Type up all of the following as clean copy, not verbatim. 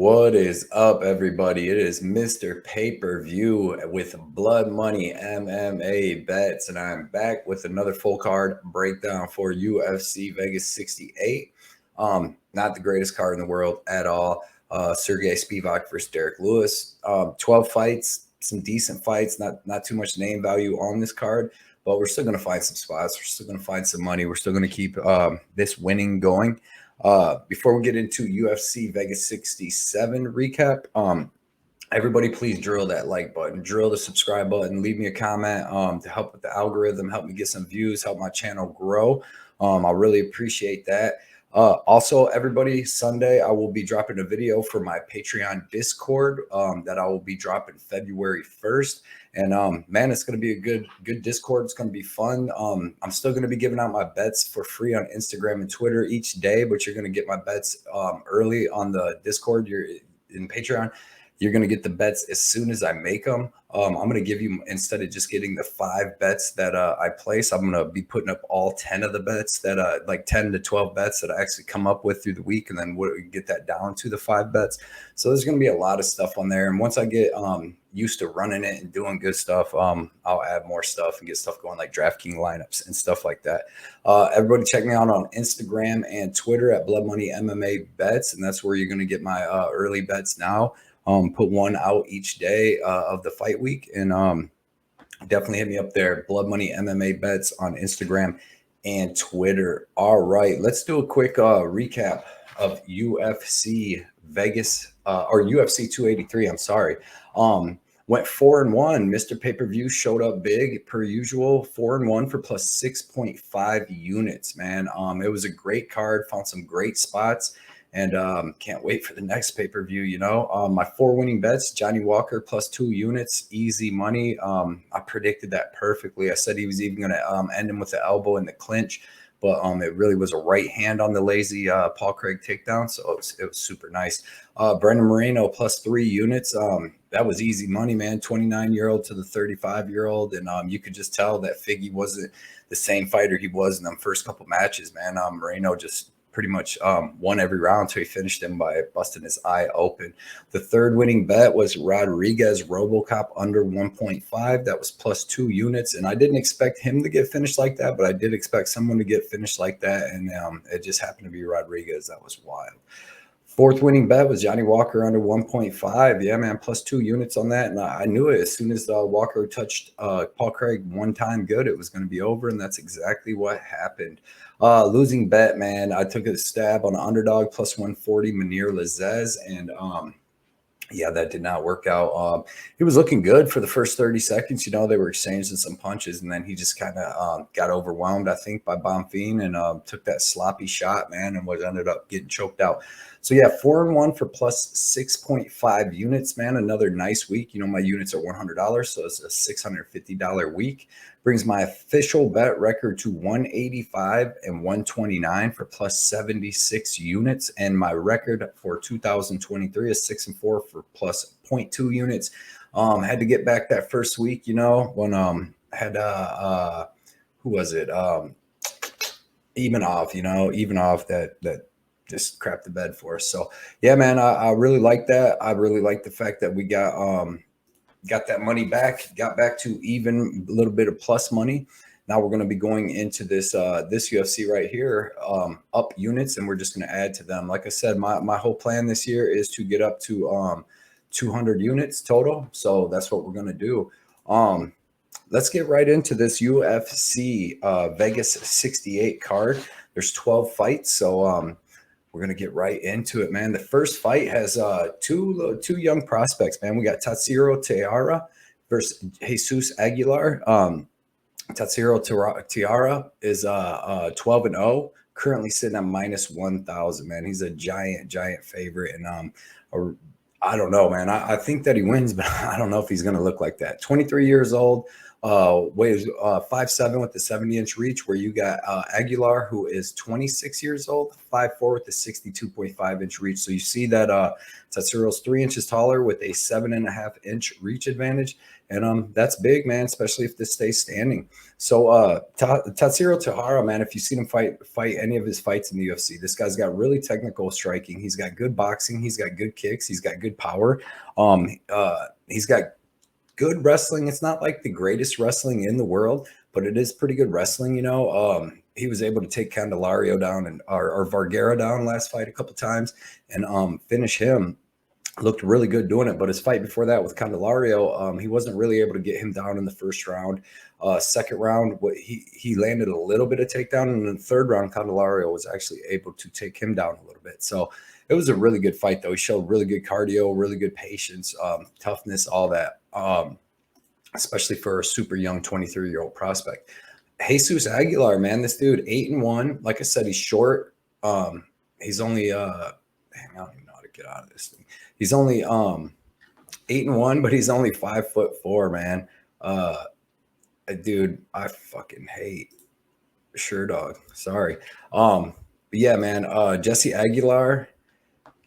What is up, everybody? It is Mr. Pay-Per-View with Blood Money MMA Bets, and I'm back with another full card breakdown for UFC Vegas 68. Not the greatest card in the world at all. Sergey Spivak versus Derek Lewis. 12 fights, some decent fights, not too much name value on this card, but we're still going to find some spots. We're still going to find some money. We're still going to keep this winning going. Before we get into UFC Vegas 67 recap, everybody please drill that like button, drill the subscribe button, leave me a comment to help with the algorithm, help me get some views, help my channel grow. I really appreciate that. Also, everybody, Sunday, I will be dropping a video for my Patreon Discord that I will be dropping February 1st. And man, it's going to be a good Discord. It's going to be fun. I'm still going to be giving out my bets for free on Instagram and Twitter each day, but you're going to get my bets early on the Discord. You're in Patreon. You're going to get the bets as soon as I make them. I'm going to give you, instead of just getting the 5 bets that I place, I'm going to be putting up all 10 of the bets that like 10 to 12 bets that I actually come up with through the week, and then get that down to the 5 bets. So there's going to be a lot of stuff on there. And once I get used to running it and doing good stuff, I'll add more stuff and get stuff going like DraftKings lineups and stuff like that. Everybody check me out on Instagram and Twitter at Blood Money MMA Bets, and that's where you're going to get my early bets now. Put one out each day of the fight week, and definitely hit me up there. Blood Money MMA Bets on Instagram and Twitter. All right, let's do a quick recap of UFC Vegas or UFC 283. I'm sorry. Went 4-1. Mr. Pay-Per-View showed up big per usual. 4-1 for plus 6.5 units. Man, it was a great card. Found some great spots. And can't wait for the next pay-per-view, you know. My 4 winning bets, Johnny Walker plus 2 units, easy money. I predicted that perfectly. I said he was even going to end him with the elbow in the clinch, but it really was a right hand on the lazy Paul Craig takedown, so it was super nice. Brandon Moreno plus 3 units. That was easy money, man. 29-year-old to the 35-year-old, and you could just tell that Figgy wasn't the same fighter he was in them first couple matches, man. Moreno just pretty much won every round until he finished him by busting his eye open. The 3rd winning bet was Rodriguez RoboCop under 1.5. That was plus 2 units, and I didn't expect him to get finished like that, but I did expect someone to get finished like that, and it just happened to be Rodriguez. That was wild. 4th winning bet was Johnny Walker under 1.5. Yeah, man, plus 2 units on that. And I knew it as soon as Walker touched Paul Craig one time good, it was going to be over, and that's exactly what happened. Losing bet, man. I took a stab on an underdog plus 140, Munir Lazez, and yeah, that did not work out. He was looking good for the first 30 seconds. You know, they were exchanging some punches, and then he just kind of got overwhelmed, I think, by Bonfim, and took that sloppy shot, man, and ended up getting choked out. So, yeah, 4-1 for plus 6.5 units, man. Another nice week. You know, my units are $100, so it's a $650 week. Brings my official bet record to 185 and 129 for plus 76 units. And my record for 2023 is 6-4 for plus 0.2 units. Had to get back that first week, you know, when had who was it? Ivanov, you know, Ivanov that just crapped the bed for us. So yeah, man, I really like that. I really like the fact that we got that money back, got back to even a little bit of plus money. Now we're going to be going into this UFC right here, up units, and we're just going to add to them. Like I said, my whole plan this year is to get up to 200 units total. So that's what we're going to do. Let's get right into this UFC Vegas 68 card. There's 12 fights, so we're going to get right into it, man. The first fight has two young prospects, man. We got Tatsuro Taira versus Jesus Aguilar. Tatsuro Taira is 12-0, currently sitting at minus 1,000, man. He's a giant favorite, and I don't know, man. I think that he wins, but I don't know if he's going to look like that. 23 years old, weighs 5'7" with the 70-inch reach, where you got Aguilar, who is 26 years old, 5'4" with the 62.5-inch reach. So you see that Tatsuro's 3 inches taller with a 7.5-inch reach advantage. And that's big, man, especially if this stays standing. So Tatsuro Tahara, man, if you've seen him fight any of his fights in the UFC, this guy's got really technical striking. He's got good boxing. He's got good kicks. He's got good power. He's got good wrestling. It's not like the greatest wrestling in the world, but it is pretty good wrestling. He was able to take Candelario down and or Vargara down last fight a couple times and finish him. Looked really good doing it, but his fight before that with Candelario, he wasn't really able to get him down in the first round. Second round, he landed a little bit of takedown, and in the third round, Candelario was actually able to take him down a little bit. So it was a really good fight, though. He showed really good cardio, really good patience, toughness, all that, especially for a super young 23-year-old prospect. Jesus Aguilar, man, this dude 8-1. Like I said, he's short. He's only I don't even know how to get out of this thing. He's only 8-1, but he's only 5'4", man. Dude, I fucking hate Sure Dog. Sorry. But yeah, man. Jesse Aguilar,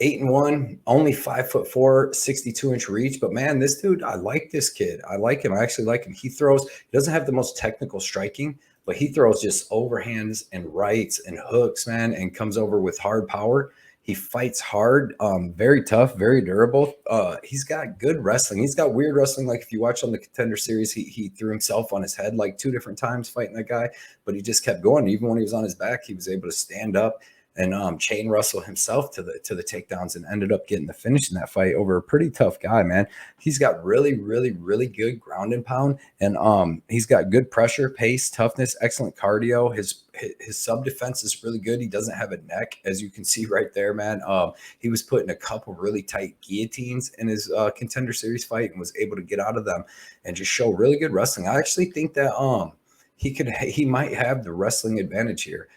8-1, only 5'4", 62-inch reach. But man, this dude, I like this kid. I like him. I actually like him. He doesn't have the most technical striking, but he throws just overhands and rights and hooks, man, and comes over with hard power. He fights hard, very tough, very durable. He's got good wrestling. He's got weird wrestling. Like if you watch on the Contender Series, he threw himself on his head like 2 different times fighting that guy, but he just kept going. Even when he was on his back, he was able to stand up and chain wrestle himself to the takedowns and ended up getting the finish in that fight over a pretty tough guy, man. He's got really, really, really good ground and pound, and he's got good pressure, pace, toughness, excellent cardio. His sub defense is really good. He doesn't have a neck, as you can see right there, man. He was put in a couple really tight guillotines in his Contender Series fight and was able to get out of them and just show really good wrestling. I actually think that he might have the wrestling advantage here.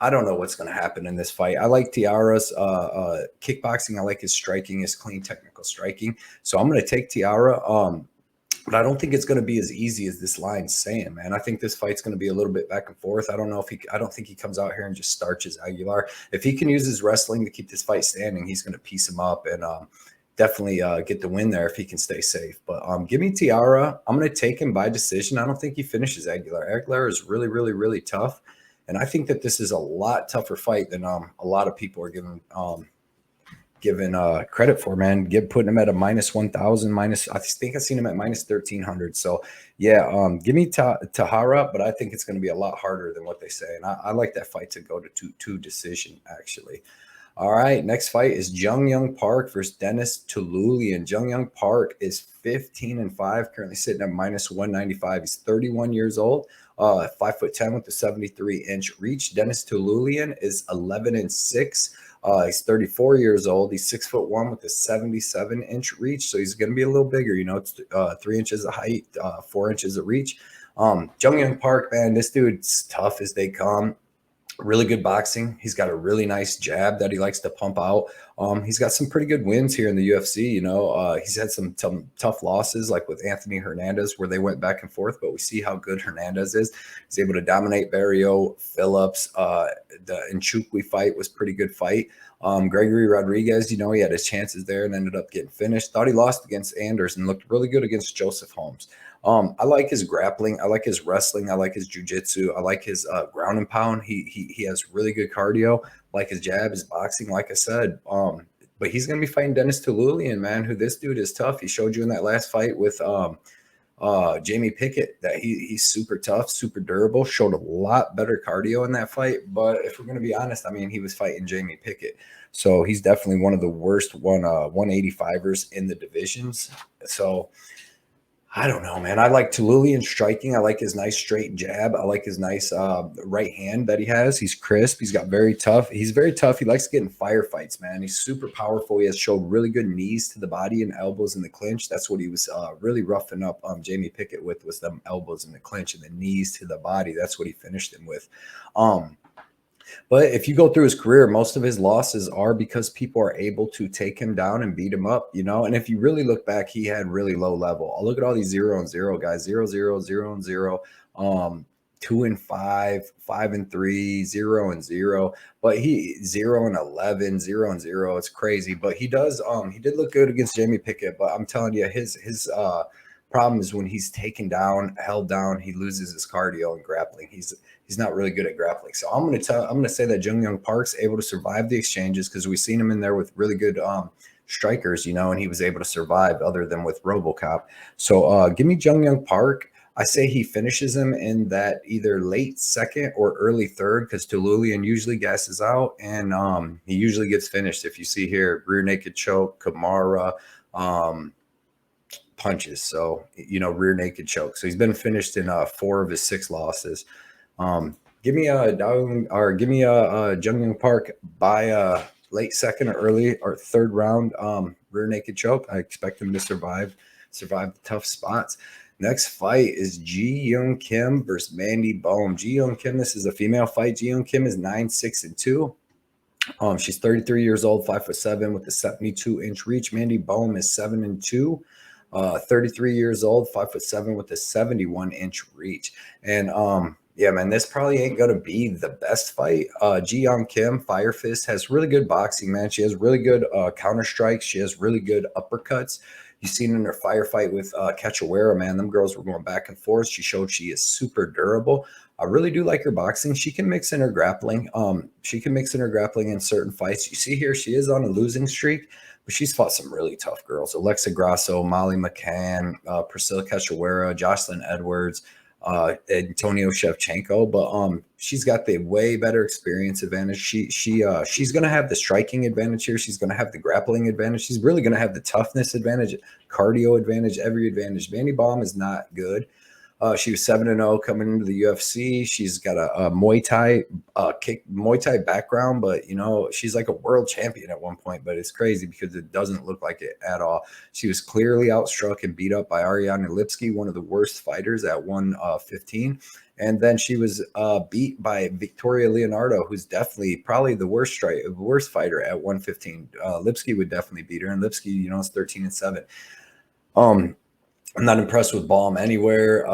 I don't know what's going to happen in this fight. I like Taira's kickboxing. I like his striking, his clean technical striking. So I'm going to take Taira. But I don't think it's going to be as easy as this line's saying, man. I think this fight's going to be a little bit back and forth. I don't think he comes out here and just starches Aguilar. If he can use his wrestling to keep this fight standing, he's going to piece him up and definitely get the win there if he can stay safe. But give me Taira. I'm going to take him by decision. I don't think he finishes Aguilar. Aguilar is really, really, really tough. And I think that this is a lot tougher fight than a lot of people are giving credit for, man. Putting him at a -1,000, I think I've seen him at -1,300. So yeah, give me Tahara, but I think it's going to be a lot harder than what they say. And I like that fight to go to two decision, actually. All right, next fight is Jung Park versus Denis Tiuliulin. Jung Park is 15-5, currently sitting at -195. He's 31 years old, 5'10" with the 73-inch reach. Denis Tiuliulin is 11-6. He's 34 years old. He's 6'1" with a 77-inch reach. So he's going to be a little bigger. It's 3 inches of height, 4 inches of reach. Jung Park, man, this dude's tough as they come. Really good boxing. He's got a really nice jab that he likes to pump out. He's got some pretty good wins here in the UFC. He's had some tough losses, like with Anthony Hernandez, where they went back and forth. But we see how good Hernandez is. He's able to dominate Barrio, Phillips. The Nchukwi fight was a pretty good fight. Gregory Rodriguez, he had his chances there and ended up getting finished. Thought he lost against Anders and looked really good against Joseph Holmes. I like his grappling. I like his wrestling. I like his jiu-jitsu. I like his ground and pound. He has really good cardio. I like his jab, his boxing, like I said. But he's going to be fighting Denis Tiuliulin, man, who this dude is tough. He showed you in that last fight with Jamie Pickett that he's super tough, super durable, showed a lot better cardio in that fight. But if we're going to be honest, I mean, he was fighting Jamie Pickett. So he's definitely one of the worst 185ers in the divisions. So I don't know, man. I like Tiuliulin striking. I like his nice straight jab. I like his nice right hand that he has. He's crisp. He's very tough. He likes to get in firefights, man. He's super powerful. He has showed really good knees to the body and elbows in the clinch. That's what he was really roughing up Jamie Pickett with, was them elbows in the clinch and the knees to the body. That's what he finished him with. But if you go through his career, most of his losses are because people are able to take him down and beat him up, you know. And if you really look back, he had really low level. I'll look at all these 0-0 guys: 0-0, 0-0, 2-5, 5-3, 0-0. But he 0-11, 0-0. It's crazy. But he did look good against Jamie Pickett. But I'm telling you, his problem is when he's taken down, held down, he loses his cardio and grappling. He's not really good at grappling. So I'm gonna say that Jung Young Park's able to survive the exchanges because we've seen him in there with really good strikers, you know, and he was able to survive other than with RoboCop. So give me Jung Young Park. I say he finishes him in that either late second or early third because Tiuliulin usually gasses out and he usually gets finished. If you see here, rear naked choke, Kamara, punches. So, you know, rear naked choke. So he's been finished in 4 of his 6 losses. Give me a Jungyoung Park by late second or early or third round rear naked choke. I expect him to survive the tough spots. Next fight is Ji Young Kim versus Mandy Bohm. Ji Young Kim, this is a female fight. Ji Young Kim is 9-6-2. She's 33 years old, 5'7" with a 72-inch reach. Mandy Bohm is 7-2. 33 years old, 5'7" with a 71-inch reach. And yeah, man, this probably ain't gonna be the best fight. Ji Young Kim, Fire Fist, has really good boxing, man. She has really good counter strikes. She has really good uppercuts. You've seen in her firefight with Cachoeira, man. Them girls were going back and forth. She showed she is super durable. I really do like her boxing. She can mix in her grappling. She can mix in her grappling in certain fights. You see here, she is on a losing streak, but she's fought some really tough girls. Alexa Grasso, Molly McCann, Priscilla Cachoeira, Jocelyn Edwards, Antonio Shevchenko. But she's got the way better experience advantage. She's gonna have the striking advantage here. She's gonna have the grappling advantage. She's really gonna have the toughness advantage, cardio advantage, every advantage. Mandy Baum is not good. She was 7-0 coming into the UFC. She's got a Muay Thai background, but you know she's like a world champion at one point. But it's crazy because it doesn't look like it at all. She was clearly outstruck and beat up by Ariane Lipsky, one of the worst fighters at 115. And then she was beat by Victoria Leonardo, who's definitely probably the worst fighter at 115. Lipsky would definitely beat her, and Lipsky, you know, is 13-7. I'm not impressed with Bohm anywhere.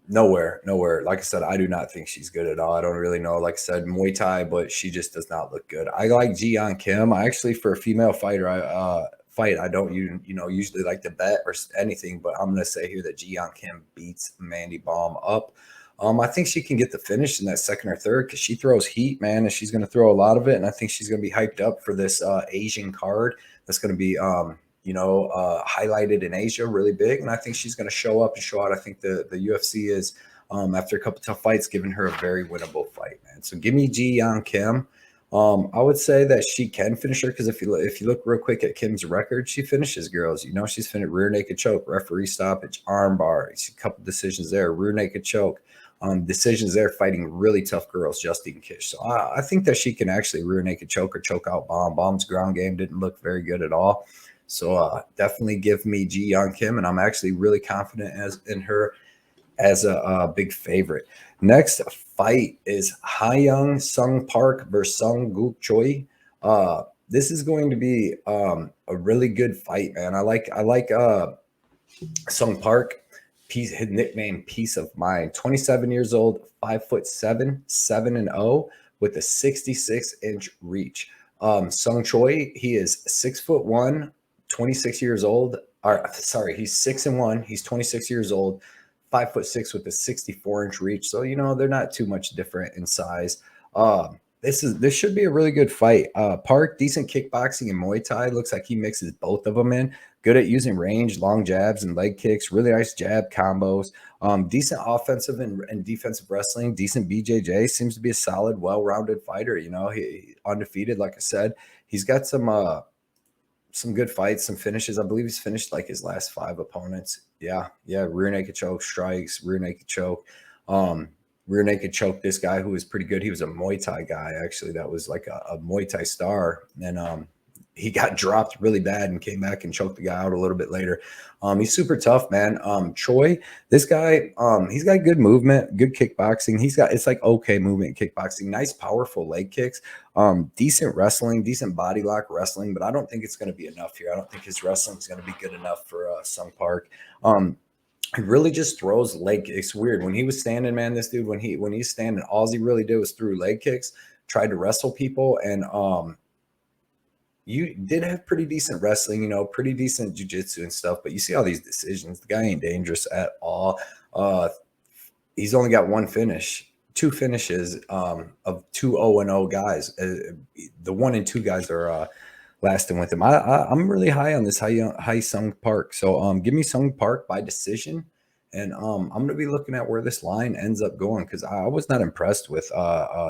Nowhere. Like I said, I do not think she's good at all. I don't really know. Like I said, Muay Thai, but she just does not look good. I like Ji Yeon Kim. I actually, for a female fighter, I don't usually like to bet or anything, but I'm gonna say here that Ji Yeon Kim beats Mandy Baum up. I think she can get the finish in that second or third because she throws heat, man, and she's gonna throw a lot of it. And I think she's gonna be hyped up for this Asian card that's gonna be highlighted in Asia really big. And I think she's going to show up and show out. I think the UFC is, after a couple tough fights, giving her a very winnable fight, man. So give me Ji Yeon Kim. I would say that she can finish her because if you look real quick at Kim's record, she finishes girls. You know, she's finished rear naked choke, referee stoppage, arm bar. A couple decisions there, rear naked choke. Decisions there fighting really tough girls, Justine Kish. So I think that she can actually rear naked choke or choke out Bomb. Bomb's ground game didn't look very good at all. So definitely give me Ji Yeon Kim, and I'm actually really confident in her as a big favorite. Next fight is Hyun Sung Park versus Seung Guk Choi. This is going to be a really good fight, man. I like Sung Park. His nickname Peace of Mind. 27 years old, 5'7", 7-0 with a 66-inch reach. Sung Choi, he is 6'1", 26 years old. He's 6'1". He's 26 years old, 5'6" with a 64-inch reach. So, you know, they're not too much different in size. This should be a really good fight. Park, decent kickboxing and Muay Thai. Looks like he mixes both of them in. Good at using range, long jabs and leg kicks. Really nice jab combos. Decent offensive and defensive wrestling. Decent BJJ. Seems to be a solid, well-rounded fighter. You know, he undefeated, like I said. He's got some good fights, some finishes. I believe he's finished like his last 5 opponents. Yeah. Rear naked choke, strikes, rear naked choke. Rear naked choke this guy who was pretty good. He was a Muay Thai guy, actually. That was like a Muay Thai star. And he got dropped really bad and came back and choked the guy out a little bit later. He's super tough, man. Choi, this guy, he's got good movement, good kickboxing. It's like okay movement kickboxing, nice powerful leg kicks, decent wrestling, decent body lock wrestling, but I don't think it's going to be enough here. I don't think his wrestling is going to be good enough for Seung Park. He really just throws leg kicks. It's weird. When he was standing, man, this dude, when he's standing, all he really did was threw leg kicks, tried to wrestle people, and you did have pretty decent wrestling, pretty decent jujitsu and stuff, but you see all these decisions. The guy ain't dangerous at all. He's only got two finishes of 2-0-0 guys. The 1 and 2 guys are lasting with him. I'm really high on this high Seung Park. So give me Seung Park by decision. And I'm going to be looking at where this line ends up going because I was not impressed with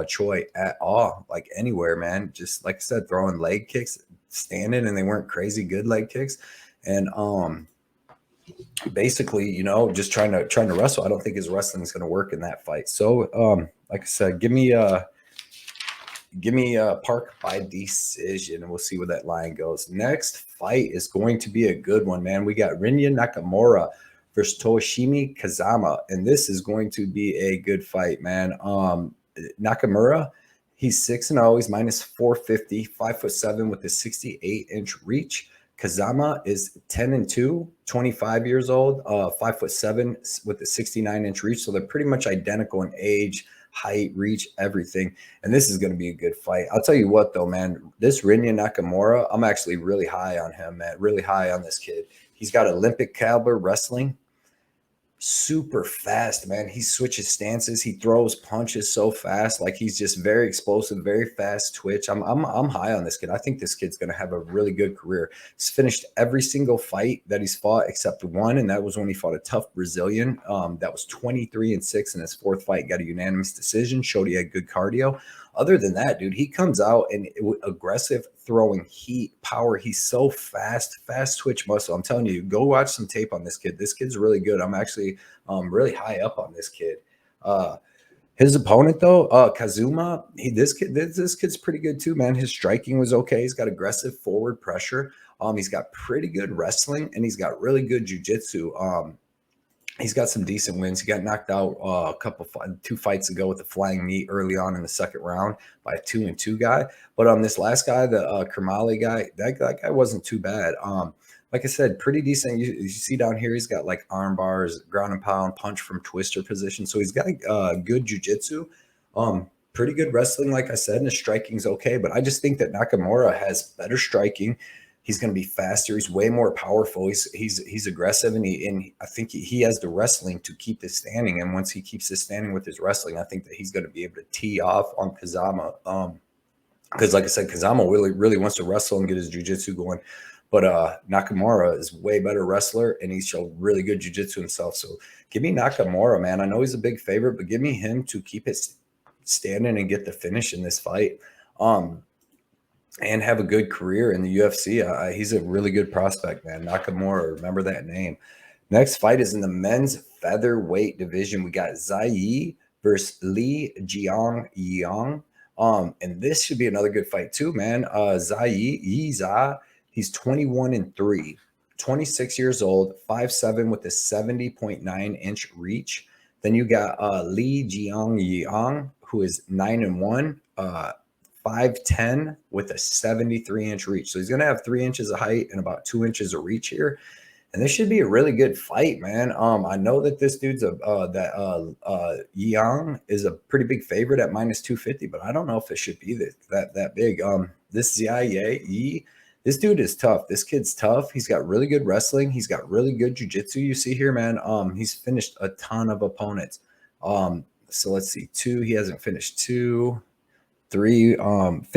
Choi at all, like anywhere, man. Just like I said, throwing leg kicks, standing, and they weren't crazy good leg kicks. And basically, just trying to wrestle. I don't think his wrestling is going to work in that fight. So like I said, give me Park by decision, and we'll see where that line goes. Next fight is going to be a good one, man. We got Rinya Nakamura versus Toshiomi Kazama, and this is going to be a good fight, man. Nakamura, he's 6-0. He's minus 450, 5'7" with a 68-inch reach. Kazama is 10-2, 25 years old, 5'7" with a 69-inch reach. So they're pretty much identical in age, height, reach, everything. And this is going to be a good fight. I'll tell you what, though, man, this Rinya Nakamura, I'm actually really high on him, man, really high on this kid. He's got Olympic caliber wrestling. Super fast, man. He switches stances. He throws punches so fast. Like he's just very explosive, very fast twitch. I'm high on this kid. I think this kid's going to have a really good career. He's finished every single fight that he's fought except one, and that was when he fought a tough Brazilian. That was 23-6 in his 4th fight. Got a unanimous decision. Showed he had good cardio. Other than that, dude, he comes out and aggressive, throwing heat, power. He's so fast twitch muscle. I'm telling you, go watch some tape on this kid. This kid's really good. I'm actually really high up on this kid. His opponent, though, Kazuma, this kid's pretty good too, man. His striking was okay. He's got aggressive forward pressure. He's got pretty good wrestling, and he's got really good jiu-jitsu. He's got some decent wins. He got knocked out 2 fights ago with a flying knee early on in the 2nd round by a 2-2 guy. But this last guy, the Kermali guy, that guy wasn't too bad. Like I said, pretty decent. You see down here, he's got like arm bars, ground and pound, punch from twister position. So he's got good jiu-jitsu, pretty good wrestling, like I said, and his striking's okay. But I just think that Nakamura has better striking. He's going to be faster. He's way more powerful. He's aggressive, and I think he has the wrestling to keep this standing. And once he keeps this standing with his wrestling, I think that he's going to be able to tee off on Kazama. Because like I said, Kazama really wants to wrestle and get his jiu-jitsu going. But Nakamura is way better wrestler, and he showed really good jiu-jitsu himself. So give me Nakamura, man. I know he's a big favorite, but give me him to keep it standing and get the finish in this fight. And have a good career in the UFC. He's a really good prospect, man. Nakamura, remember that name. Next fight is in the men's featherweight division. We got Zai versus Lee Jeong Yeong. And this should be another good fight too, man. Zai, he's 21-3, 26 years old, 5'7" with a 70.9-inch reach. Then you got Lee Jeong Yeong, who is 9-1, 5'10" with a 73-inch reach. So he's going to have 3 inches of height and about 2 inches of reach here. And this should be a really good fight, man. I know that this dude's Yeong is a pretty big favorite at minus 250, but I don't know if it should be that big. This Zai, this dude is tough. This kid's tough. He's got really good wrestling. He's got really good jiu-jitsu. You see here, man. He's finished a ton of opponents. So let's see, 2. He hasn't finished 2. 3.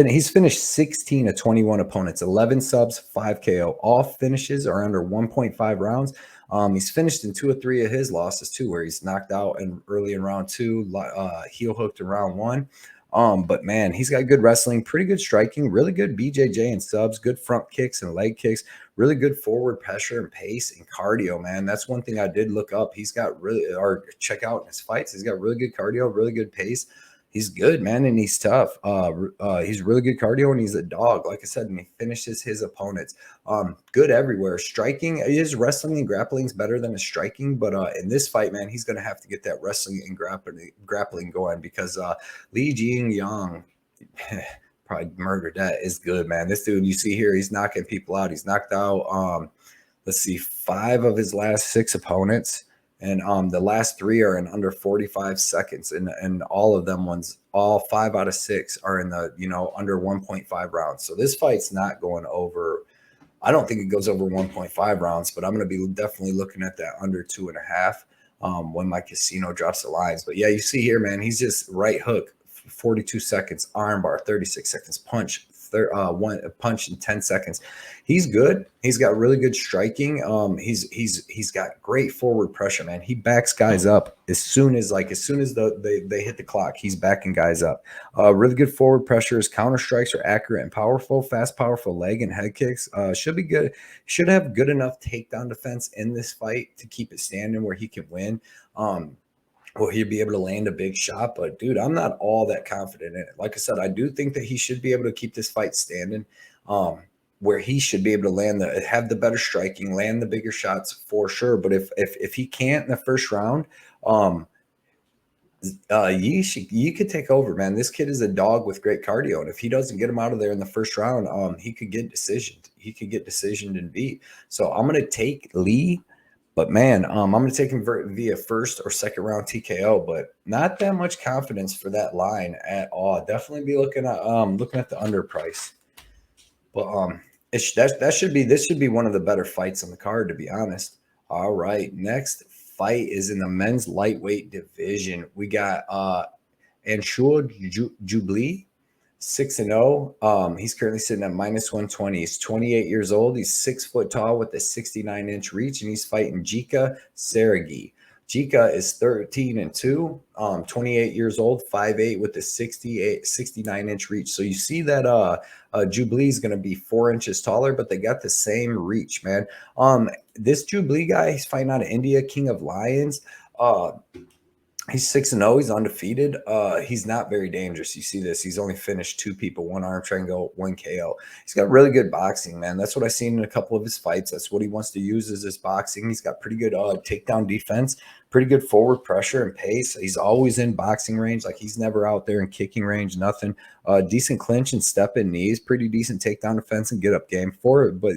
He's finished 16 of 21 opponents, 11 subs, 5 KO. All finishes are under 1.5 rounds. He's finished in 2 or 3 of his losses too, where he's knocked out early in round 2, heel hooked in round 1. But man, he's got good wrestling, pretty good striking, really good BJJ and subs, good front kicks and leg kicks, really good forward pressure and pace and cardio, man. That's one thing I did look up. He's got check out his fights. He's got really good cardio, really good pace. He's good, man, and he's tough. He's really good cardio, and he's a dog, like I said, and he finishes his opponents. Good everywhere. Striking, his wrestling and grappling is better than his striking, but in this fight, man, he's gonna have to get that wrestling and grappling going because Lee Jing Yong probably murdered that is good, man. This dude you see here, he's knocking people out. He's knocked out let's see, 5 of his last 6 opponents, and the last 3 are in under 45 seconds, and all 5 out of 6 are in the under 1.5 rounds. So this fight's not going over. I don't think it goes over 1.5 rounds, but I'm going to be definitely looking at that under 2.5 when my casino drops the lines. But yeah, you see here, man, he's just right hook, 42 seconds, armbar, 36 seconds, punch, one punch in 10 seconds. He's good. He's got really good striking. He's got great forward pressure, man. He backs guys up as soon as they hit the clock. He's backing guys up. Really good forward pressure. His counter strikes are accurate and powerful. Fast, powerful leg and head kicks. Should be good. Should have good enough takedown defense in this fight to keep it standing where he can win. Will he be able to land a big shot? But dude, I'm not all that confident in it. Like I said, I do think that he should be able to keep this fight standing. Where he should be able to have the better striking, land the bigger shots for sure. But if he can't in the first round, you could take over, man. This kid is a dog with great cardio, and if he doesn't get him out of there in the first round, he could get decisioned. He could get decisioned and beat. So I'm gonna take Lee. But man, I'm going to take him via first or second round TKO, but not that much confidence for that line at all. Definitely be looking at the underprice. But this should be one of the better fights on the card, to be honest. All right, next fight is in the men's lightweight division. We got Anshul Jubli, 6-0. He's currently sitting at -120. He's 28 years old. He's 6 foot tall with a 69-inch reach, and he's fighting Jeka Saragih. Jeka is 13-2, 28 years old, 5'8" with a 69-inch reach. So you see that Jubli is going to be 4 inches taller, but they got the same reach, man. This Jubli guy, he's fighting out of India, King of Lions. He's 6-0. He's undefeated. He's not very dangerous. You see this. He's only finished 2 people, 1 arm triangle, 1 KO. He's got really good boxing, man. That's what I've seen in a couple of his fights. That's what he wants to use as his boxing. He's got pretty good takedown defense, pretty good forward pressure and pace. He's always in boxing range. Like, he's never out there in kicking range, nothing. Decent clinch and step in knees, pretty decent takedown defense and get up game for it. But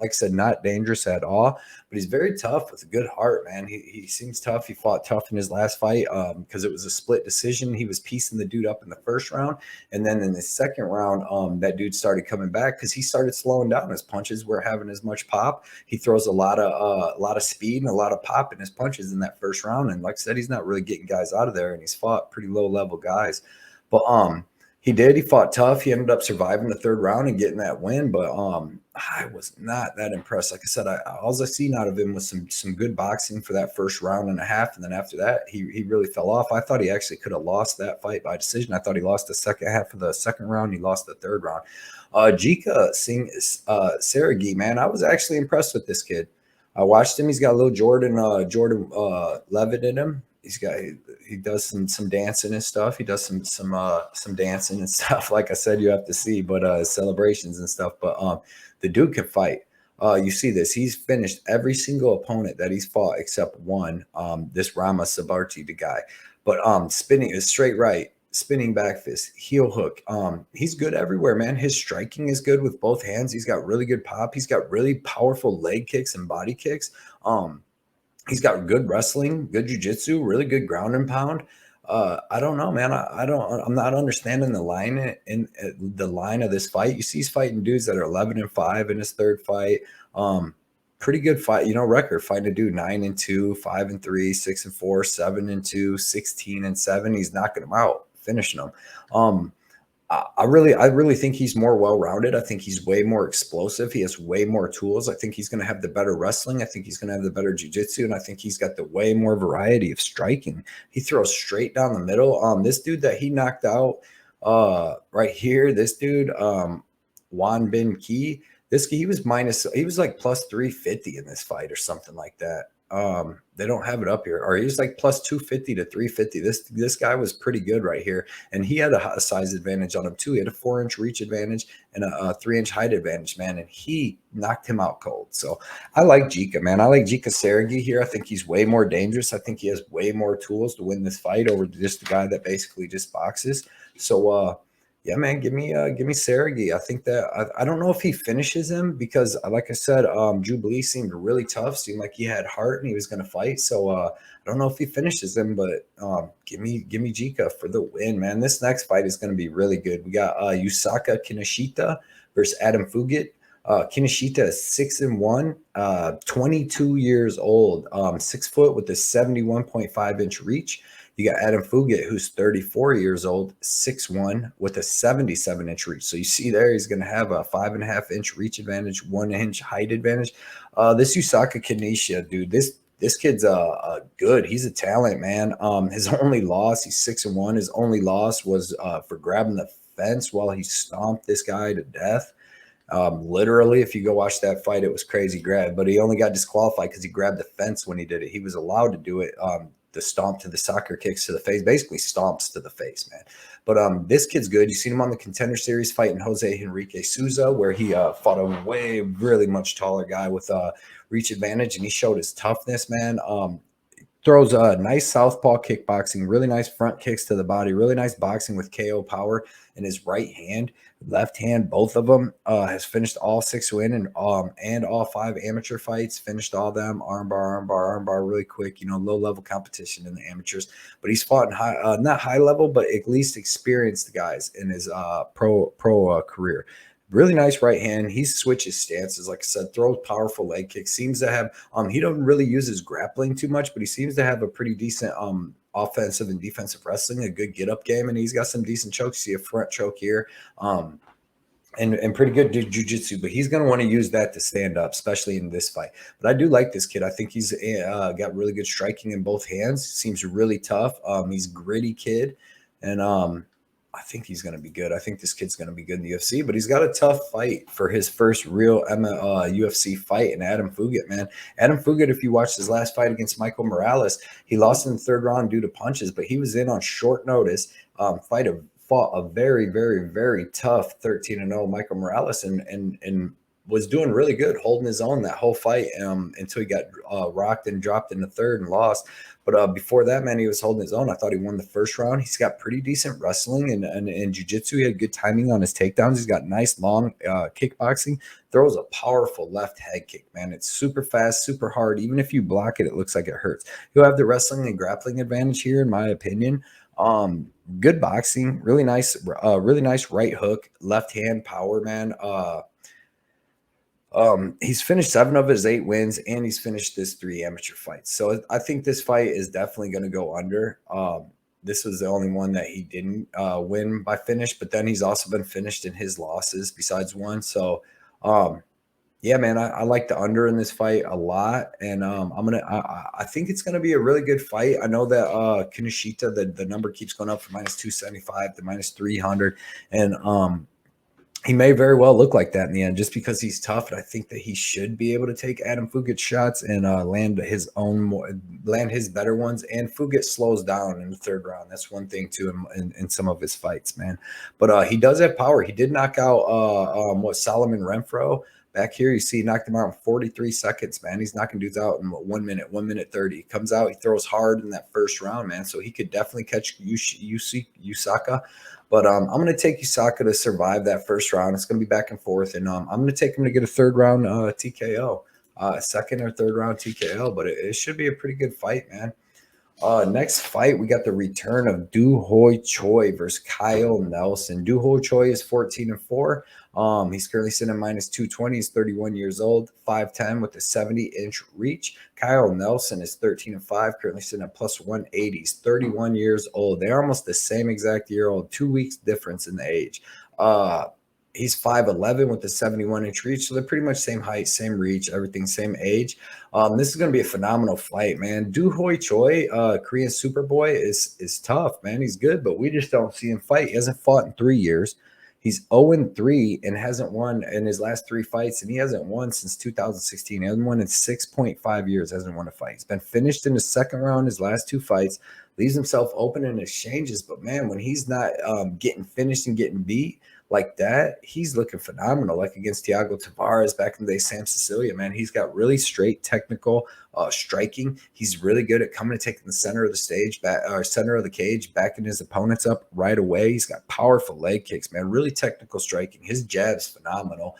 like I said, not dangerous at all. But he's very tough with a good heart, man. He seems tough. He fought tough in his last fight because it was a split decision. He was piecing the dude up in the first round, and then in the second round, that dude started coming back because he started slowing down. His punches weren't having as much pop. He throws a lot of speed and a lot of pop in his punches in that first round. And like I said, he's not really getting guys out of there, and he's fought pretty low level guys. But he fought tough. He ended up surviving the third round and getting that win. But I was not that impressed. Like I said, all I seen out of him was some good boxing for that first round and a half. And then after that, he really fell off. I thought he actually could have lost that fight by decision. I thought he lost the second half of the second round. He lost the third round. Jeka Saragih, man, I was actually impressed with this kid. I watched him. He's got a little Jordan Levitt in him. He does some dancing and stuff. He does some dancing and stuff. Like I said, you have to see, but celebrations and stuff. But the dude can fight. You see this. He's finished every single opponent that he's fought except one. This Rama Sabarti, the guy. But spinning is straight right, spinning back fist, heel hook. He's good everywhere, man. His striking is good with both hands. He's got really good pop. He's got really powerful leg kicks and body kicks. He's got good wrestling, good jiu-jitsu, really good ground and pound. I don't know, man. I'm not understanding the line in the line of this fight. You see he's fighting dudes that are 11-5 in his third fight. Pretty good fight, record. Fighting a dude 9-2, 5-3, 6-4, 7-2, 16-7. He's knocking them out, finishing them. I really think he's more well-rounded. I think he's way more explosive. He has way more tools. I think he's going to have the better wrestling. I think he's going to have the better jiu-jitsu, and I think he's got the way more variety of striking. He throws straight down the middle. This dude that he knocked out right here, this dude, Wan Bin Ki, he was like plus 350 in this fight or something like that. They don't have it up here. Or he's like plus 250 to 350. This guy was pretty good right here, and he had a size advantage on him too. He had a 4-inch reach advantage and a 3-inch height advantage, man, and he knocked him out cold. So I like Jeka, man. I like Jeka Saragih here. I think he's way more dangerous. I think he has way more tools to win this fight over just the guy that basically just boxes. So yeah, man, give me Saragih. I think that I don't know if he finishes him because, like I said, Jubli seemed really tough. Seemed like he had heart and he was going to fight. So I don't know if he finishes him, but give me Jeka for the win, man. This next fight is going to be really good. We got Yusaku Kinoshita versus Adam Fugitt. Kinoshita is 6-1, 22 years old, 6 foot with a 71.5-inch reach. You got Adam Fugitt, who's 34 years old, 6'1", with a 77-inch reach. So you see there, he's going to have a 5.5-inch reach advantage, 1-inch height advantage. This Yusaku Kinoshita, dude, this kid's good. He's a talent, man. His only loss, he's 6-1. His only loss was for grabbing the fence while he stomped this guy to death. Literally, if you go watch that fight, it was crazy grab, but he only got disqualified because he grabbed the fence when he did it. He was allowed to do it. The stomp to the soccer kicks to the face, basically stomps to the face, man. But this kid's good. You seen him on the Contender Series fighting Jose Enrique Souza, where he fought a really much taller guy with reach advantage, and he showed his toughness, man. Throws a nice southpaw kickboxing, really nice front kicks to the body, really nice boxing with KO power in his right hand, left hand, both of them. Has finished all 6 win and all 5 amateur fights, finished all them, armbar really quick, low level competition in the amateurs. But he's fought in high, not high level, but at least experienced guys in his pro career. Really nice right hand. He switches stances, like I said, throws powerful leg kicks. Seems to have he don't really use his grappling too much, but he seems to have a pretty decent offensive and defensive wrestling, a good get up game, and he's got some decent chokes. See a front choke here. And pretty good jiu-jitsu, but he's going to want to use that to stand up, especially in this fight. But I do like this kid. I think he's got really good striking in both hands. Seems really tough. He's a gritty kid, and I think he's going to be good. I think this kid's going to be good in the UFC, but he's got a tough fight for his first real UFC fight in Adam Fugitt, man. Adam Fugitt, if you watched his last fight against Michael Morales, he lost in the 3rd round due to punches, but he was in on short notice, fought a very, very, very tough 13-0 Michael Morales and was doing really good, holding his own that whole fight until he got rocked and dropped in the 3rd and lost. But before that, man, he was holding his own. I thought he won the 1st round. He's got pretty decent wrestling and jiu-jitsu. He had good timing on his takedowns. He's got nice, long kickboxing. Throws a powerful left head kick, man. It's super fast, super hard. Even if you block it, it looks like it hurts. He'll have the wrestling and grappling advantage here, in my opinion. Good boxing, really nice right hook, left hand power, man. He's finished 7 of his 8 wins, and he's finished his 3 amateur fights. So I think this fight is definitely going to go under. This was the only one that he didn't win by finish, but then he's also been finished in his losses besides one. So, yeah, man, I like the under in this fight a lot, and I think it's gonna be a really good fight. I know that Kinoshita, the number keeps going up from -275 to -300, and he may very well look like that in the end, just because he's tough. And I think that he should be able to take Adam Fugitt's shots and land his better ones. And Fugitt slows down in the 3rd round. That's one thing too in some of his fights, man. But he does have power. He did knock out Solomon Renfro. Back here, you see he knocked him out in 43 seconds, man. He's knocking dudes out in 1 minute, 1 minute 30. He comes out, he throws hard in that 1st round, man. So he could definitely catch Yusaku. But I'm going to take Yusaku to survive that 1st round. It's going to be back and forth. And I'm going to take him to get a 3rd round TKO, 2nd or 3rd round TKO. But it should be a pretty good fight, man. Next fight, we got the return of Choi versus Kyle Nelson. Choi is 14-4. He's currently sitting at -220. He's 31 years old, 5'10", with a 70-inch reach. Kyle Nelson is 13-5, currently sitting at +180. He's 31 years old. They're almost the same exact year old, 2 weeks difference in the age. He's 5'11" with a 71-inch reach, so they're pretty much same height, same reach, everything, same age. This is going to be a phenomenal fight, man. Choi, Korean Superboy, is tough, man. He's good, but we just don't see him fight. He hasn't fought in 3 years. He's 0-3 and hasn't won in his last 3 fights, and he hasn't won since 2016. He hasn't won in 6.5 years, hasn't won a fight. He's been finished in the second round his last 2 fights, leaves himself open in exchanges. But man, when he's not getting finished and getting beat like that, he's looking phenomenal. Like against Thiago Tavares back in the day, Sam Cecilia, man, he's got really straight technical striking. He's really good at coming and taking the center of the stage back, or center of the cage, backing his opponents up right away. He's got powerful leg kicks, man. Really technical striking. His jab's phenomenal.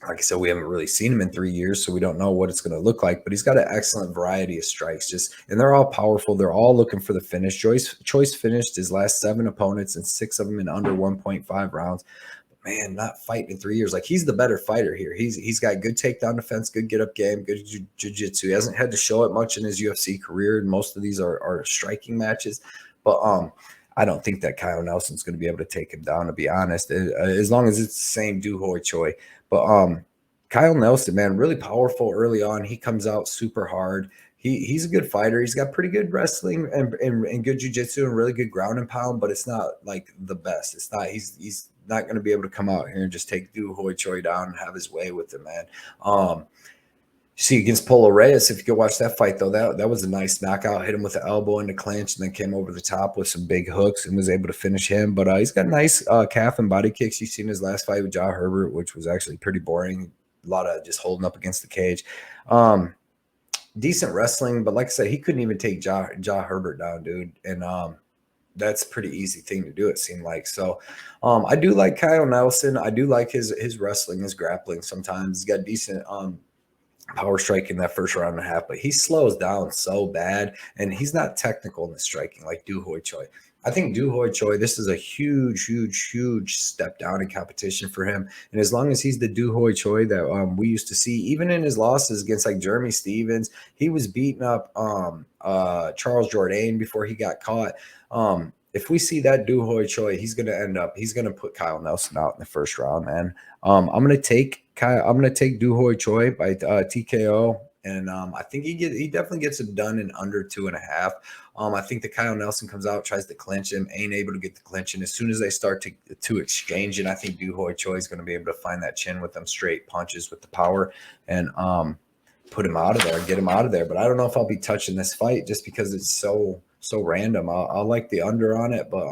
Like I said, we haven't really seen him in 3 years, so we don't know what it's going to look like. But he's got an excellent variety of strikes, and they're all powerful. They're all looking for the finish. Choice finished his last 7 opponents, and 6 of them in under 1.5 rounds. Man, not fighting in 3 years. Like, he's the better fighter here. He's got good takedown defense, good get up game, good jiu-jitsu. He hasn't had to show it much in his UFC career, and most of these are striking matches. But I don't think that Kyle Nelson's going to be able to take him down, to be honest, as long as it's the same Doo Ho Choi. But Kyle Nelson, man, really powerful early on. He comes out super hard. He's a good fighter. He's got pretty good wrestling and good jiu-jitsu and really good ground and pound, but it's not like the best. It's not. He's not going to be able to come out here and just take Doo Ho Choi down and have his way with him, man. See, against Polo Reyes, if you could watch that fight, though, that was a nice knockout. Hit him with the elbow in the clinch and then came over the top with some big hooks and was able to finish him. But he's got nice calf and body kicks. You've seen his last fight with Ja Herbert, which was actually pretty boring. A lot of just holding up against the cage. Decent wrestling, but like I said, he couldn't even take Ja Herbert down, dude. And that's a pretty easy thing to do, it seemed like. So I do like Kyle Nelson. I do like his wrestling, his grappling sometimes. He's got decent power strike in that first round and a half, but he slows down so bad, and he's not technical in the striking like Doo Ho Choi. I think Doo Ho Choi, this is a huge step down in competition for him. And as long as he's the Doo Ho Choi that we used to see, even in his losses against like Jeremy Stevens, he was beating up Charles Jourdain before he got caught. If we see that Doo Ho Choi, he's going to put Kyle Nelson out in the first round, man. I'm going to take Doo Ho Choi by TKO, and I think he definitely gets it done in under 2.5. I think that Kyle Nelson comes out, tries to clinch him, ain't able to get the clinch, and as soon as they start to exchange, and I think Doo Ho Choi is going to be able to find that chin with them straight punches with the power, and put him out of there, get him out of there. But I don't know if I'll be touching this fight just because it's so random. I'll like the under on it, but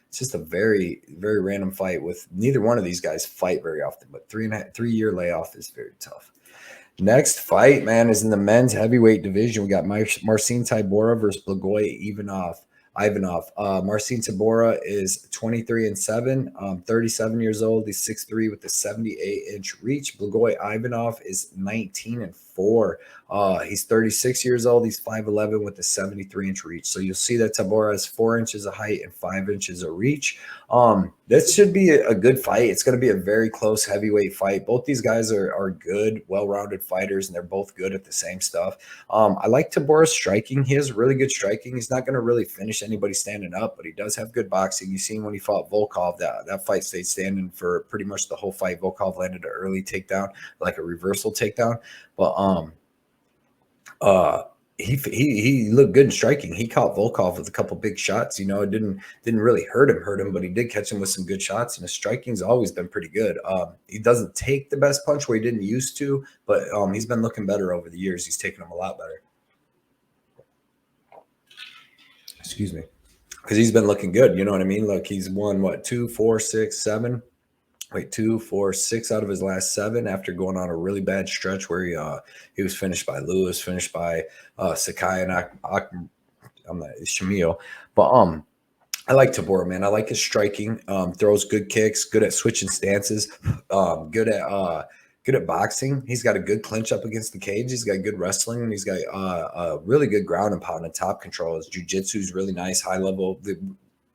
it's just a very random fight with neither one of these guys fight very often. But 3-year layoff is very tough. Next fight, man, is in the men's heavyweight division. We got Marcin Tybura versus Blagoy Ivanov. Marcin Tybura is 23-7, 37 years old. He's 6'3" with a 78-inch reach. Blagoy Ivanov is 19-4. He's 36 years old. He's 5'11" with a 73-inch reach. So you'll see that Tybura has 4 inches of height and 5 inches of reach. This should be a good fight. It's going to be a very close heavyweight fight. Both these guys are good, well-rounded fighters, and they're both good at the same stuff. I like Tybura's striking. He has really good striking. He's not going to really finish anybody standing up, but he does have good boxing. You've seen when he fought Volkov, that fight stayed standing for pretty much the whole fight. Volkov landed an early takedown, like a reversal takedown. But he looked good in striking. He caught Volkov with a couple big shots. You know, it didn't really hurt him, but he did catch him with some good shots, and his striking's always been pretty good. He doesn't take the best punch where he didn't used to, but he's been looking better over the years. He's taken them a lot better. Excuse me. Because he's been looking good. You know what I mean? Like, he's won, 2, 4, 6, 7. 2, 4, 6 out of his last 7 after going on a really bad stretch where he was finished by Lewis, finished by Sakai and Shamil. But I like Tybura, man. I like his striking. Throws good kicks, good at switching stances, good at boxing. He's got a good clinch up against the cage. He's got good wrestling, and he's got really good ground and pound and top control. His jiu-jitsu is really nice, high level.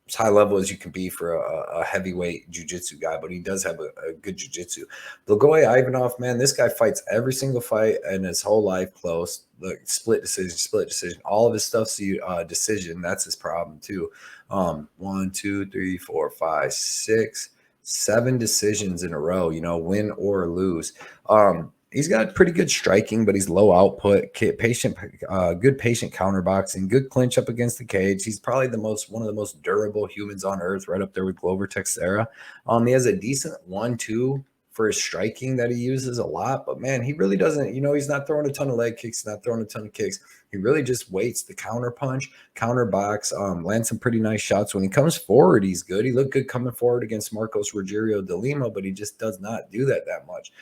As high level as you can be for a heavyweight jiu-jitsu guy, but he does have a good jiu-jitsu. Blagoy Ivanov, man, this guy fights every single fight in his whole life close. Look, split decision. All of his stuff's decision. That's his problem too. 1, 2, 3, 4, 5, 6, 7 decisions in a row. You know, win or lose. He's got pretty good striking, but he's low output. Patient, good patient counterboxing, good clinch up against the cage. He's probably one of the most durable humans on earth, right up there with Glover Texera. He has a decent 1-2 for his striking that he uses a lot, but man, he really doesn't. He's not throwing a ton of leg kicks, not throwing a ton of kicks. He really just waits the counter punch, counter box, lands some pretty nice shots. When he comes forward, he's good. He looked good coming forward against Marcos Rogerio de Lima, but he just does not do that much.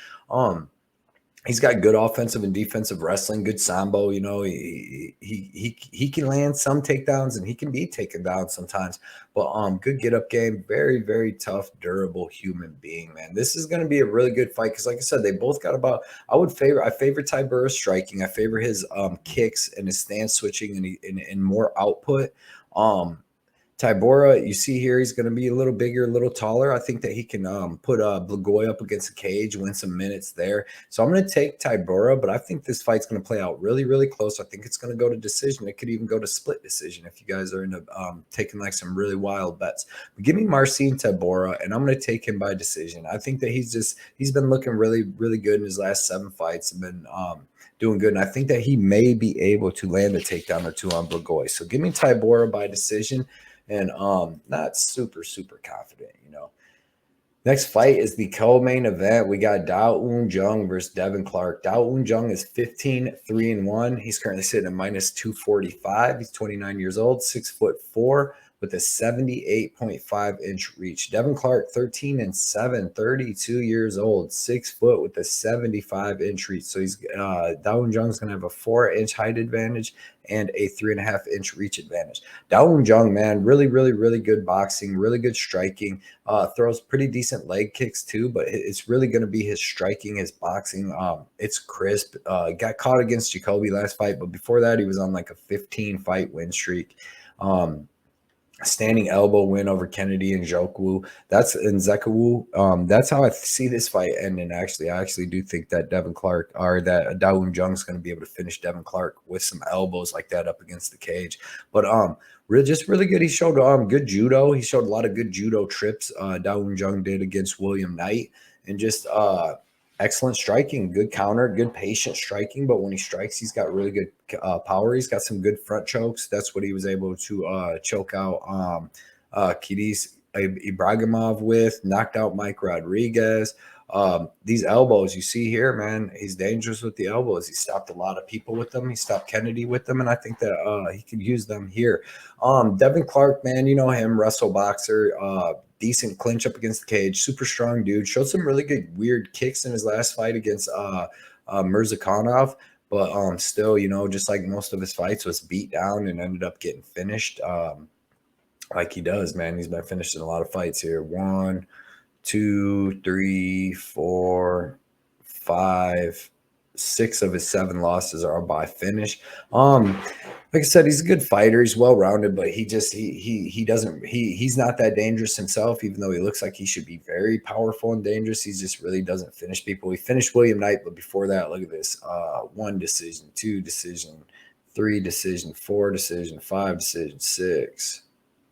He's got good offensive and defensive wrestling, good sambo. He can land some takedowns and he can be taken down sometimes. But good get up game, very very tough, durable human being, man. This is going to be a really good fight because, like I said, they both got about. I favor Tybura striking. I favor his kicks and his stance switching and more output. Tybura, you see here, he's going to be a little bigger, a little taller. I think that he can put Blagoy up against the cage, win some minutes there. So I'm going to take Tybura, but I think this fight's going to play out really, really close. I think it's going to go to decision. It could even go to split decision if you guys are into taking like some really wild bets. But give me Marcin Tybura, and I'm going to take him by decision. I think that he's been looking really, really good in his last 7 fights and been doing good. And I think that he may be able to land a takedown or two on Blagoy. So give me Tybura by decision. And not super confident. Next fight is the co-main event. We got Daeun Jung versus Devin Clark. Daeun Jung is 15-3-1. He's currently sitting at minus 245. He's 29 years old, 6'4", with a 78.5-inch reach. Devin Clark, 13-7, 32 years old, 6 foot with a 75-inch reach. So Daeun Jung's gonna have a 4-inch height advantage and a 3.5-inch reach advantage. Daeun Jung, man, really, really, really good boxing, really good striking, throws pretty decent leg kicks too, but it's really going to be his striking, his boxing. It's crisp. Got caught against Jacoby last fight, but before that, he was on like a 15-fight win streak. Standing elbow win over Kennedy and Joku. That's in Zekawu. That's how I see this fight ending. Actually, I actually do think that Devin Clark or that Daeun Jung's going to be able to finish Devin Clark with some elbows like that up against the cage. But just really good. He showed good judo. He showed a lot of good judo trips. Daeun Jung did against William Knight, and just excellent striking, good counter, good patient striking. But when he strikes, he's got really good power. He's got some good front chokes. That's what he was able to choke out Kiris Ibragimov with, knocked out Mike Rodriguez. These elbows you see here, man, he's dangerous with the elbows. He stopped a lot of people with them. He stopped Kennedy with them, and I think that he could use them here. Devin Clark, man, you know him, wrestle boxer, decent clinch up against the cage, super strong dude. Showed some really good weird kicks in his last fight against Mirzakhanov, but still, just like most of his fights, was beat down and ended up getting finished. Like he does, man. He's been finished in a lot of fights here. 1, 2, 3, 4, 5, 6 of his 7 losses are by finish. Like I said, he's a good fighter. He's well-rounded, but he's not that dangerous himself, even though he looks like he should be very powerful and dangerous. He just really doesn't finish people. He finished William Knight, but before that, look at this. 1 decision, 2 decision, 3 decision, 4 decision, 5 decision, 6.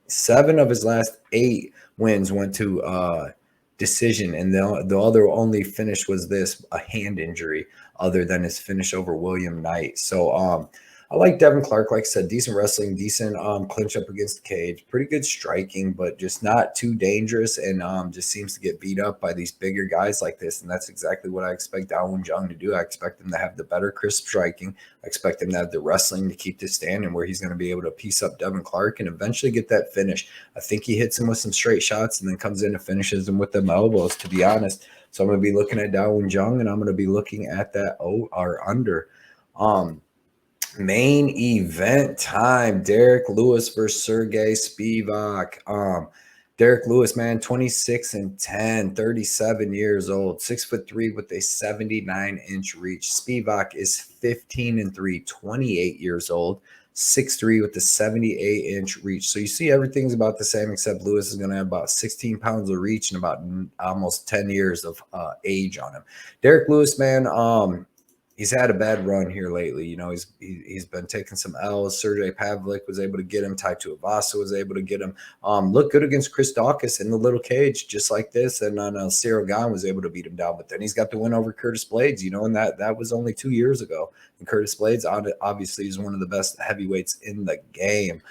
7 of his last 8 wins went to decision, and the other only finish was a hand injury other than his finish over William Knight. So I like Devin Clark. Like I said, decent wrestling, decent clinch up against the cage, pretty good striking, but just not too dangerous, and just seems to get beat up by these bigger guys like this. And that's exactly what I expect Daeun Jung to do. I expect him to have the better crisp striking. I expect him to have the wrestling to keep this standing, where he's going to be able to piece up Devin Clark and eventually get that finish. I think he hits him with some straight shots and then comes in and finishes him with them elbows, to be honest. So I'm going to be looking at Daeun Jung, and I'm going to be looking at that or under. Main event time, Derek Lewis versus Sergey Spivak. Derek Lewis, man, 26-10, 37 years old, 6'3" with a 79-inch reach. Spivak is 15-3, 28 years old, 6'3" with a 78-inch reach. So you see everything's about the same, except Lewis is going to have about 16 pounds of reach and about almost 10 years of age on him. Derek Lewis, man, he's had a bad run here lately. You know, he's been taking some L's. Sergey Pavlik was able to get him. Tatsuro was able to get him. Looked good against Chris Dawkins in the little cage, just like this. And then Saragih was able to beat him down. But then he's got the win over Curtis Blades, you know, and that was only 2 years ago. And Curtis Blades obviously is one of the best heavyweights in the game.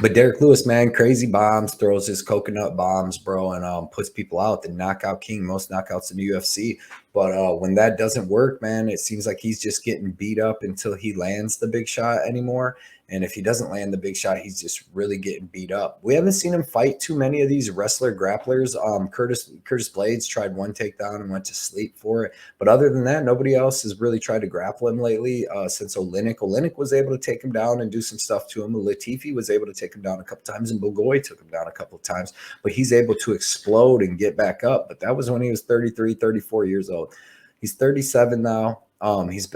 But Derek Lewis, man, crazy bombs, throws his coconut bombs, bro, and puts people out. The knockout king, most knockouts in the UFC. But when that doesn't work, man, it seems like he's just getting beat up until he lands the big shot anymore. And if he doesn't land the big shot, he's just really getting beat up. We haven't seen him fight too many of these wrestler grapplers. Curtis Blades tried one takedown and went to sleep for it. But other than that, nobody else has really tried to grapple him lately since Oleinik. Oleinik was able to take him down and do some stuff to him. Latifi was able to take him down a couple times, and Blagoy took him down a couple of times. But he's able to explode and get back up. But that was when he was 33, 34 years old. He's 37 now. He's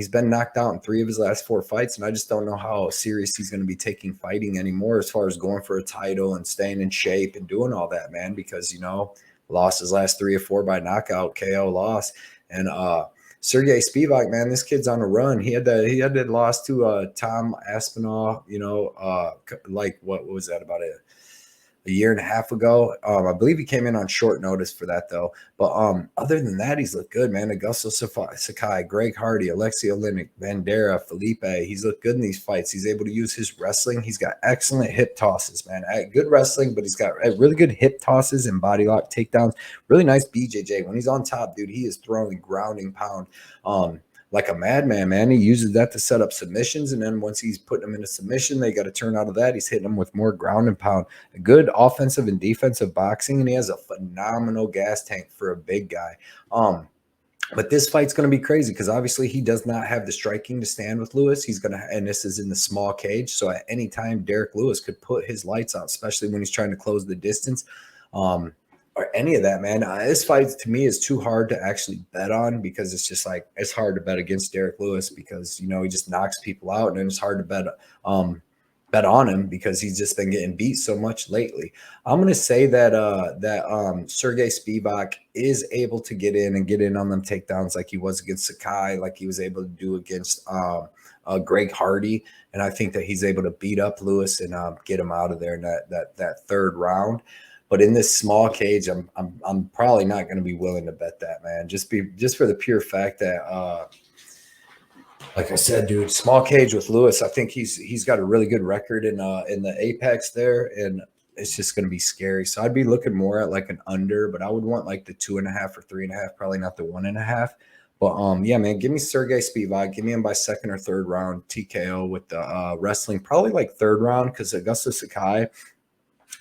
been knocked out in 3 of his last 4 fights, and I just don't know how serious he's going to be taking fighting anymore as far as going for a title and staying in shape and doing all that, man, because, you know, lost his last 3 or 4 by knockout, KO loss. And Sergey Spivak, man, this kid's on a run. He had that loss to Tom Aspinall, you know, like what was that, about a year and a half ago. I believe he came in on short notice for that, though. But other than that, he's looked good, man. Augusto Sakai, Greg Hardy, Alexei Oleinik, Bandera, Felipe. He's looked good in these fights. He's able to use his wrestling. He's got excellent hip tosses, man. Good wrestling, but he's got really good hip tosses and body lock takedowns. Really nice BJJ. When he's on top, dude, he is throwing grounding pound. Like a madman, man. He uses that to set up submissions, and then once he's putting them in a submission, they got to turn out of that. He's hitting them with more ground and pound. Good offensive and defensive boxing, and he has a phenomenal gas tank for a big guy. But this fight's going to be crazy because obviously he does not have the striking to stand with Lewis. He's going to, and this is in the small cage, so at any time Derek Lewis could put his lights out, especially when he's trying to close the distance. Or any of that, man. This fight to me is too hard to actually bet on because it's just like it's hard to bet against Derek Lewis because, you know, he just knocks people out, and it's hard to bet on him because he's just been getting beat so much lately. I'm gonna say that Sergey Spivak is able to get in on them takedowns like he was against Sakai, like he was able to do against Greg Hardy, and I think that he's able to beat up Lewis and get him out of there in that third round. But in this small cage, I'm probably not going to be willing to bet that, man. Just for the pure fact that, like I said, dude, small cage with Lewis. I think he's got a really good record in the Apex there, and it's just going to be scary. So I'd be looking more at like an under, but I would want like the 2.5 or 3.5, probably not the 1.5. But yeah, man, give me Sergey Spivak. Give me him by 2nd or 3rd round TKO with the wrestling, probably like 3rd round because Augusto Sakai,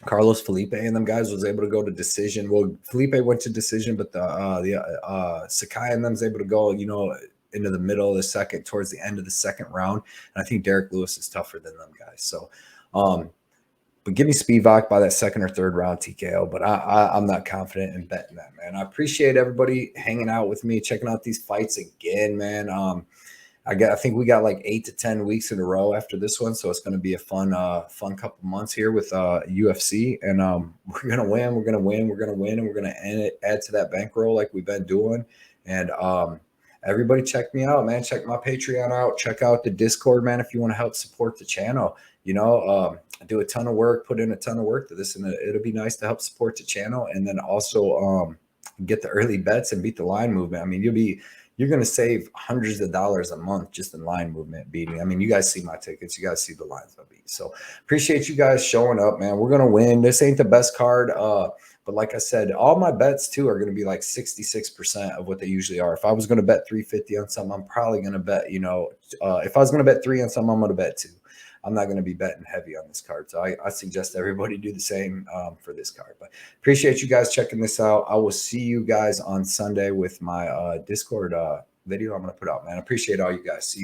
Carlos Felipe and them guys was able to go to decision. Well, Felipe went to decision, but the Sakai and them was able to go, you know, into the middle of the second, towards the end of the 2nd round. And I think Derek Lewis is tougher than them guys. So, but give me Spivak by that 2nd or 3rd round TKO. But I'm not confident in betting that, man. I appreciate everybody hanging out with me, checking out these fights again, man. I think we got like 8 to 10 weeks in a row after this one, so it's going to be a fun couple months here with UFC, and we're gonna win, and we're gonna add to that bankroll like we've been doing. And everybody, check me out, man. Check my Patreon out. Check out the Discord, man, if you want to help support the channel. You know, I do a ton of work, put in a ton of work to this, and it'll be nice to help support the channel, and then also get the early bets and beat the line movement. I mean, you're going to save hundreds of dollars a month just in line movement beating. I mean, you guys see my tickets. You guys see the lines I beat. So appreciate you guys showing up, man. We're going to win. This ain't the best card. But like I said, all my bets too are going to be like 66% of what they usually are. If I was going to bet 350 on something, I'm probably going to bet, you know, if I was going to bet 3 on something, I'm going to bet 2. I'm not going to be betting heavy on this card. So I suggest everybody do the same for this card. But appreciate you guys checking this out. I will see you guys on Sunday with my Discord video I'm going to put out, man. I appreciate all you guys. See you.